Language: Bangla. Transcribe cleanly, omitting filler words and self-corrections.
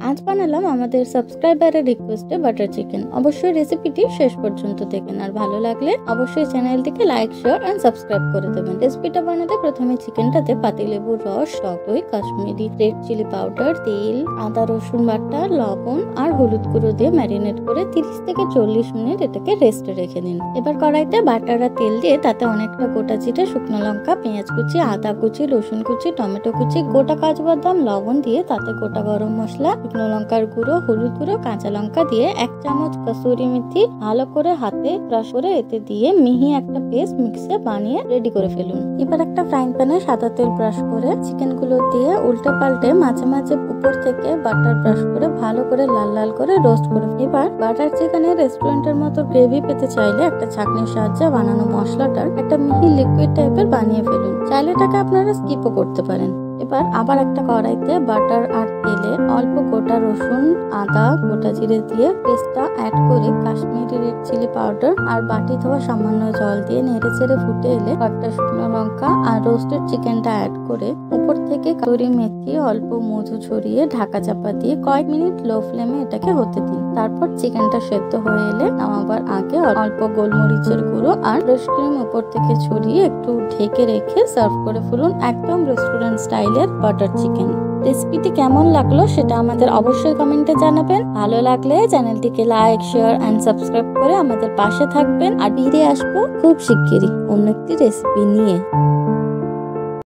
আজ বানালাম আমাদের সাবস্ক্রাইবারের রিকোয়েস্টে বাটার চিকেন। অবশ্যই রেসিপিটি শেষ পর্যন্ত দেখেন, আর ভালো লাগলে অবশ্যই চ্যানেলটিকে লাইক, শেয়ার এন্ড সাবস্ক্রাইব করে দেবেন। রেসিপিটা বানাতে প্রথমে চিকেনটাতে পাতিলেবুর রস, টক দই, কাশ্মীরি রেড চিলি পাউডার, তেল, আদা রসুন বাটা, লবণ আর হলুদ গুঁড়ো দিয়ে ম্যারিনেট করে 30 থেকে 40 মিনিট এটাকে রেস্টে রেখে দিন। এবার কড়াইতে বাটার আর তেল দিয়ে তাতে অনেকটা গোটা জিরে, শুকনো লঙ্কা, পেঁয়াজ কুচি, আদা কুচি, রসুন কুচি, টমেটো কুচি, গোটা কাজু বাদাম, লবণ দিয়ে তাতে গোটা গরম মশলা, শুকনো লঙ্কার গুঁড়ো, হলুদ গুঁড়ো, কাঁচা লঙ্কা দিয়ে 1 চামচ কসুরি মেথি ভালো করে হাতে ক্রাশ করে এতে দিয়ে মিহি একটা পেস্ট মিক্সে বানিয়ে রেডি করে ফেলুন। এবার একটা ফ্রাইং প্যানে সাদা তেল ব্রাশ করে চিকেন গুলো দিয়ে উল্টে পাল্টে মাঝে মাঝে উপর থেকে বাটার ব্রাশ করে ভালো করে লাল লাল করে রোস্ট করে। এবার বাটার চিকেনের রেস্টুরেন্টের মতো গ্রেভি পেতে চাইলে একটা ছাঁকনির সাহায্যে বানানো মশলাটার একটা মিহি লিকুইড টাইপের বানিয়ে ফেলুন। চাইলে এটাকে আপনারা স্কিপও করতে পারেন। এবার আবার একটা কড়াইতে বাটার আর তেলে অল্প গোটা রসুন, আদা, গোটা জিরে দিয়ে পেস্টটা অ্যাড করে কাশ্মীরি রেড চিলি পাউডার আর বাটি ধোয়া সামান্য জল দিয়ে নেড়ে চেড়ে ফুটে এলে কয়েকটা শুকনো লঙ্কা আর রোস্টেড চিকেনটা অ্যাড করে উপর থেকে কাসুরি মেথি, অল্প মধু ছড়িয়ে ঢাকা চাপা দিয়ে কয়েক মিনিট লো ফ্লেমে এটাকে হতে দিন। তারপর চিকেনটা সেদ্ধ হয়ে এলে নামাবার আগে অল্প গোলমরিচের গুঁড়ো আর ফ্রেশ ক্রিম উপর থেকে ছড়িয়ে একটু ঢেকে রেখে সার্ভ করে ফেলুন। একদম রেস্টুরেন্ট স্টাইলের বাটার চিকেন। রেসিপিটি কেমন লাগলো সেটা আমাদের অবশ্যই কমেন্টে জানাবেন। ভালো লাগলে চ্যানেলটিকে লাইক, শেয়ার এন্ড সাবস্ক্রাইব করে আমাদের পাশে থাকবেন। আর ফিরে আসবো খুব শিগগিরই অন্য একটি রেসিপি নিয়ে।